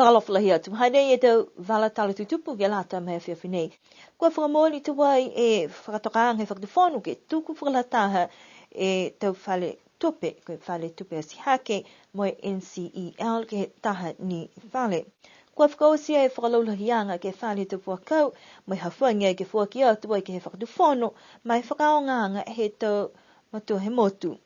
whakalofalahi atu. Hainei e tau wala tala tutupu ke lata mea whiawhinei. Kua whakamoli tu wai e whakatokaanga e whakatufonu ke tuku whakalataha e tau whale tupe, koe whale tupe a sihake mo e NCEL ke taha ni whale. Kua whakaosia e whakalaulahianga ke whale tu puakau, mai hawhangia ke whuaki atu ai ke he whakatufonu, mai whakaonganga he tau matua he motu.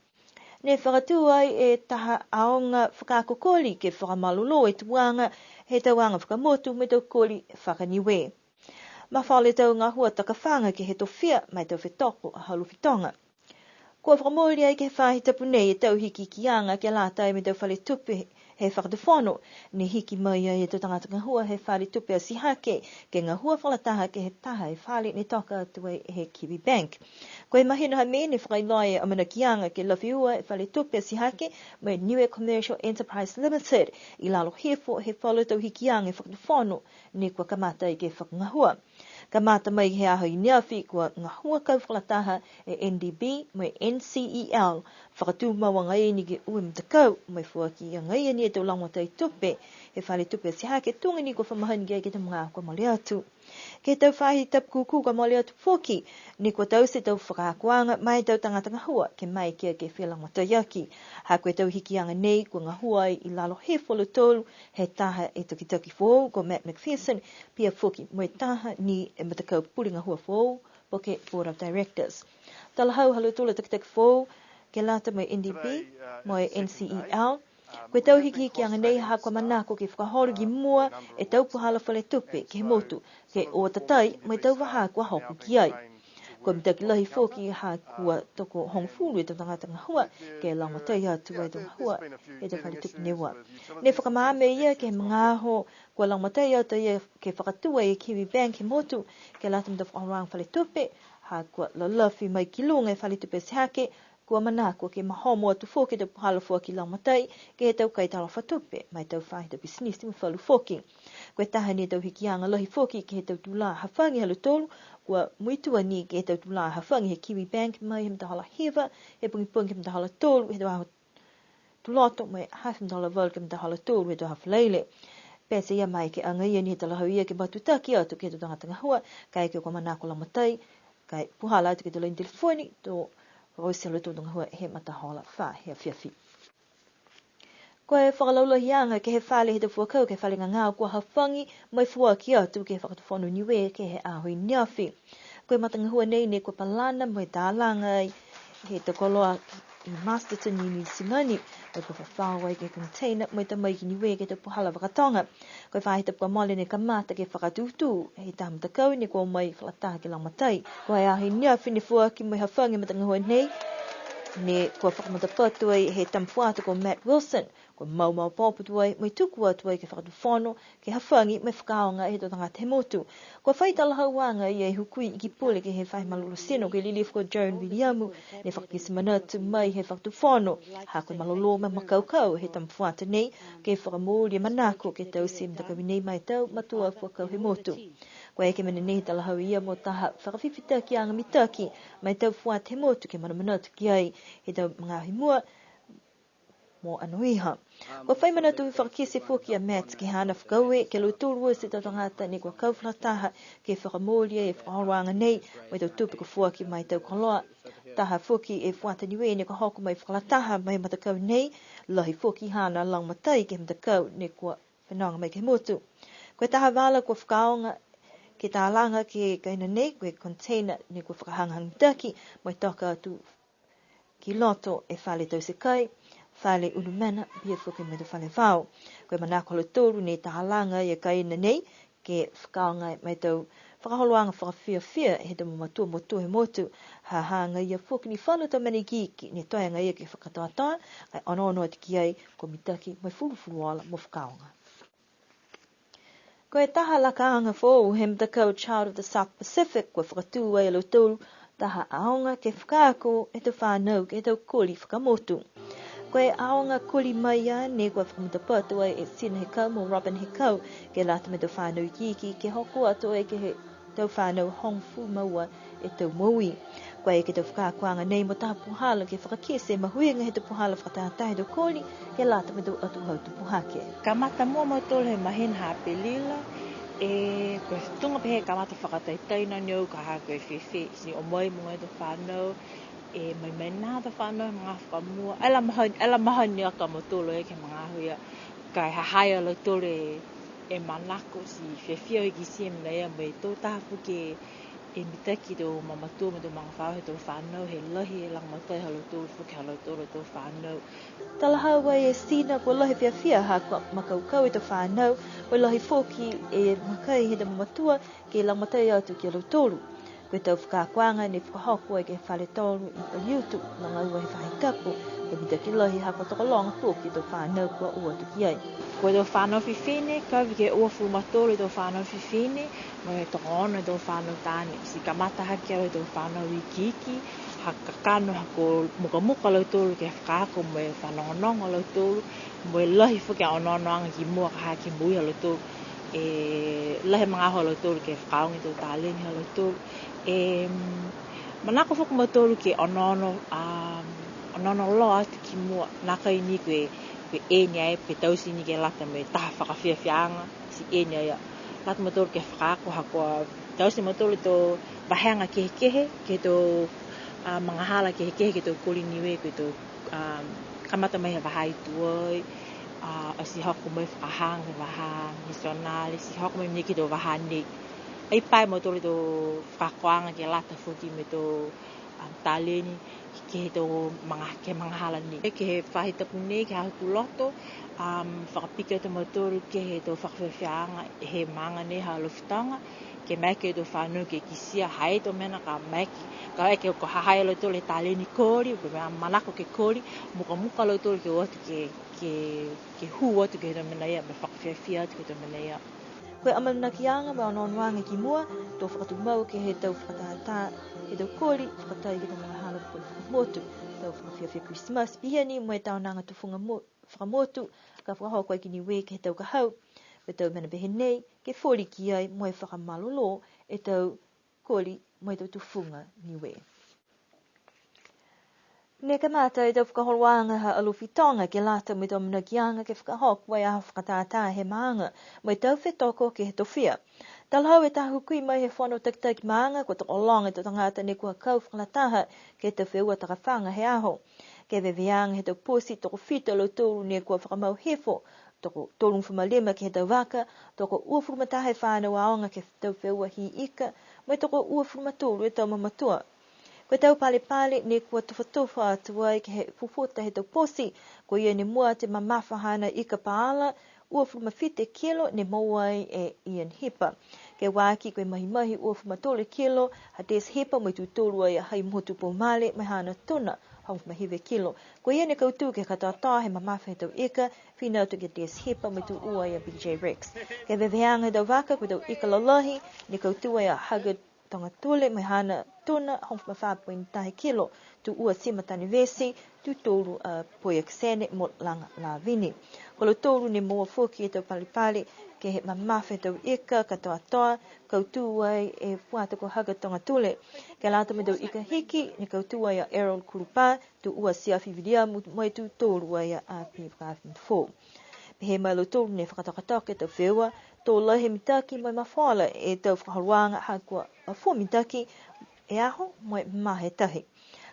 Ne whakatu ai e taha aonga whakakokoli ke whakamalolo e tuanga he tauanga whakamotu me tau koli whakaniwe. Ma whale tau ngā hua takawhanga ke he towhia mai tau whetoko a halufitonga. Kua whakamori ai ke whahi tapu nei e tau hiki kianga ke lātai me tau whale tupe he whakatawhono, ne hiki mai ai e tau tangata ngā hua he whale tupe a sihake ke ngā hua whalataha ke he taha e whale ne toka atu ai he Kiwi Bank. Koe mahina hai mene whakailoi a mana kianga ke lawhiua e whale tupe a sihake me Niue Commercial Enterprise Limited i lalo hefo he whale tau hikianga e whakatawhono ne kua kamata i ke whakangahua. Kamata mai he aho i neawhi kua ngā hua kau whalataha e NDB me NCEL whakatū mawanga e ni ke ue mtakau mai fuaki i ngai ni e tau langotai tupe he whale tupe sihake tunga ni kua whamahani kia ke te mga kua mole atu. Ke tau whahi tapu kuku kua mole atu fuaki ni kua tau se tau whakakuanga mai tau tangata ngā hua ke mai kia ke whilangotai aki. Ha koe tau hikianga nei kua ngā hua i lalo he wholo tolu he taha e tukitaki fōu ko Matt McPherson pia fuaki mo e taha ni e matakau puri ngā hua fōu po ke Board of Directors. Tala hau halu tula tukitaki fōu ke lata mo NDB mo e NCEL. Koe tau hiki anga nei ha kua manako ke whakahorogi mua e tau puhala whale tupe ke he motu ke o tatai mai tau waha kua hoku ki ai. Koe mitaki lahi fōki ha kua toko hong fulu e tau tangata ngā hua ke langotai atu ai tau hua e tau whale tupe newa. Ne whakamāme ia ke mga ho kua langotai atu ia ke whakatua e Kiwi Bank he motu ke lata mta whakarang whale tupe ha kua lalafi mai ki lunga e whale tupe sihake kua manako ke mahomo atu fōki te puhala fōki langotai ke he tau kai tala whatupe mai tau whahi tau business te mwhalu fōki. Koe taha ni tau hikianga lahi fōki ke he tau tula hawhangi halu tolu kua muitua ni ke he tau tula hawhangi he Kiwi Bank mai he mtahala hewa he pungipungi ke mtahala tolu he tau aho tuloto mai hafi mtahala wal ke mtahala tolu he tau hawhaleile. Pese ia mai ke anga ia ni he tala hau ia ke batutaki atu ke he tau tangata ngahua kai ke kua manako langotai kai puhala atu ke tau lain telefoni to Rosi le tōnga hua he matahola wha he whiawhi. Koe whakalaulahianga ke he whale he te fuakau ke whale ngā kua hawhangi mai fuaki atu ke whakatawhonu niwe ke he ahui niawhi. Koe matanga hua nei ne kua palana mai tālanga he te koloa i Masterton i Nisilani mai kua whawhawai ke container mai ta mai ki niwe ke te puhala wakatonga. Koe whahe te kua mole ne kamata ke whakatutu he tamata kau ne kua mai whalataha ke lamatai. Koe ahi niawhi ne fuaki mai hawhangi matanga hua nei ne kua whakamata ai he tamfuata ko Matt Wilson ko mau pōputu ai mai tuku atu ai ke whakatawhono ke hawhangi mai whakaonga he tō tangata he motu. Kua whaitala hauanga i e hukui i ki pule ke he whai malolo seno ke lilifu ko Joan Williamu ne whakakisi manatu mai he whakatawhono ha koe malolo mai makaukau he tamfuata nei ke whakamōri manako ke tau se mtakawi nei mai tau matua whakau he motu. Koe eke mene nehi tala hau ia mo taha whakawhiwhitaki anga mitaki mai tau fuata he motu ke manamanatu ki ai he tau mga himua mo anuiha. Kua whai manatu i whakakese fōki a Matt ke hana whakaue ke loitorua se tau tangata ni kua kauwhilataha ke whakamōria e whakahoruanga nei mai tau tupe ko fuaki mai tau koloa. Taha fōki e fuata niwe ne kua hoku mai whakalataha mai matakau nei lahi fōki hana lang matai ke matakau ne kua whenanga mai ke motu. Koe taha wala kua whakaonga ke tālanga ke kaina nei koe container ne kua whakahangahang taki mai toka atu ki loto e whale tau se kai whale unumana pia whuke me te whale whao. Koe manako le tōru ne tālanga i a kaina nei ke whakaonga mai tau whakaholoanga whakawhiawhia he tau matua motu he motu ha hanga i a whuke ni whanu tau mani ki ne toanga i a ke whakatoatoa kai ono ati ki ai ko mitaki mai fulu mo whakaonga. Koe taha lakaanga fōu he mtakau Child of the South Pacific kua whakatū ai alo tōru taha aonga ke whakaako e tau whānau ke tau koli whakamotu. Koe aonga koli mai a ne kua whakamutapatu ai e Sina he kau mo Robin he kau ke lata me tau whānau ki ke hoko atu ai ke he tau whanau hong fu maua e tau maui. Koe ke tau whakakuanga nei mo taha puhala ke whakakese mahuinga he tau puhala whakatatai do koli ke lata me tau atu hau tu puhake. Kamata mua mo tolu he mahin hapelila e koe tunga pehe kamata whakataitai na niau ka ha koe whewhe si o mai mo ngai tau whanau e mai nā tau whanau mga whakamua ala mahani aka mo tolu e ke mga huia kai hahaya lo tolu e manako si whewhia o ki siam na ea mai tō tahapu ke e mitaki tō mamatua me tō mga whao he tō whanau he lahi e lang matai halo tōlu whuki halo tōlu tō whanau. Talaha wai e sina kua lahi whiawhia ha kua makaukau e tō whanau wai lahi whoki e makai he tō mamatua ke lang matai atu ki halo tōlu. Koe tau whakakuanga ne whakahoko e ke whare tōlu i o YouTube na ngau e whahikapu e mitaki lahi ha kua tokolonga tōki tō whanau kua ua tuki ai. Koe tō whanau whiwhine, kawi ke ua whumatoro i tō whanau whiwhine, mo e tō ono i tō whanau tāne. Si kamata haki au i tō whanau i kiki, ha kakano hako muka lau tōru ke whakako mo e whanongonongo lau tōru, mo e lahi whuki a onoanga ki mua ka haki mui lau tōru, e lahi mga ho lau tōru ke whakaongi tō tālengi lau tōru. Manako whuku mo tōru ke onono lo atu ki mua, naka i ni koe e nia e pe tausi ni ke lata me taha whakawhiawhianga si e nia ia. Lata mo tōru ke whakako hakoa tausi mo tōru tō waheanga kehe ke tō mga hala kehe ke tō kori niwe ke tō kamata mai he wahai tuoi, a si hoko mai whakahang me waha misionari, si hoko mai mniki tō waha nei. Ai pai mo tōru tō whakakoanga ke lata whuki me tō tāleni ke he tō mga hala ni. Ke he whahitapu nei, ke haku loto, whakapika tō motoru ke he tō whakawhiawhianga he manga nei halofutanga, ke maike tō whanau ke kisia hae tō mena ka maike, ka eke ko hahai alo tō le tāleni kōri, ko mea manako ke kōri, muka alo tō ke watu ke hu watu ke he tō mena ia, me whakawhiawhia atu ke tō mena ia. Koe amanaki-anga me anoanoanga ki mua, tō whakatumau ke he tau whakatata, he tau kōri, whakatai ki tō mga hala ko whakamotu, tau whakawhiawhia Christmas, pihani mo e tau nanga tu whakamotu, ka whakahau koe ki niwe ke he tau kahau, me tau mena behe nei, ke whori ki ai mo e whakamalolo, e tau kōri mo e tau tufunga niwe. Ne ka mata e tau whakaholoanga ha alufitonga ke lata me tau manakianga ke whakahok wai aha whakatata he maanga mo e tau whetoko ke he tofia. Talhau e tahu kui mai he whano taktak maanga ko toko longa e tau tangata ne kua kau whakalataha ke tau wheua takawhanga he aho. Ke veweanga he tau posi toko whita lo tōru ne kua whakamau hefo toko tōrung whamalema ke he tau waka toko ua whurumatahe whānau aonga ke tau wheua hi ika mo e toko ua whurumatoro e tau mamatua. Koe tau pale ne kua tofatofa atu ai ke he pupota he tau posi, ko ia ne mua te mamawhahana ika paala, ua whumawhite kilo ne mauai e Ian Hipa. Ke waki koe mahimahi ua whumatole kilo, ha des Hipa mai tutoru ai a hai motu po male mai hana tuna, hong whumahive kilo. Ko ia ne kautu ke katata he mamawha he tau ika, whina atu ke des Hipa mai tu ua ai a BJ Rex. Ke veweanga he tau waka koe tau ika lalahi, ne kautu ai a Haggard tonga tole mai hana tuna hong whawhapointahi kilo tu ua sima tani vesi tu tōru a poia ksene mo langa la vini. Kolo tōru ne mua whoki e tau palipali ke he mamawhe tau ika katoa toa kautu ai e whatako haga tonga tole. Ke lata me tau ika hiki ne kautu ai a Errol Kurupa tu ua siafi vidia mo tu tōru ai a P504. He mai lo tōru ne whakatakatake tau wheua, tō lahe mitaki mai mawhala e tau whakaruanga hakua a fua mitaki e aho mai mahe tahi.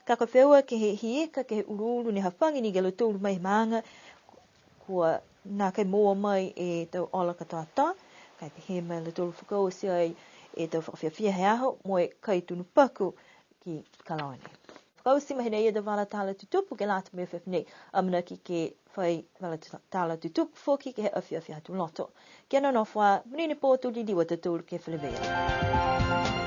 Ka wheua ke he hieka ke he uru ne hawhangi ni galo tōru mai maanga kua nā kai moa mai e tau ola katoa ta, kai he mai lo tōru whakaosi ai e tau whakawhiawhia he aho mo e kai tunu paku ki Kalaone. Whakaosi mahi nei e tau wala tala tutupu ke lata me whewhnei amana ki ke whai wala tala tutupu whoki ke he awhiawhia hatu loto. Kia no wha, mnini pō tū li liwa tūru ke whalewea.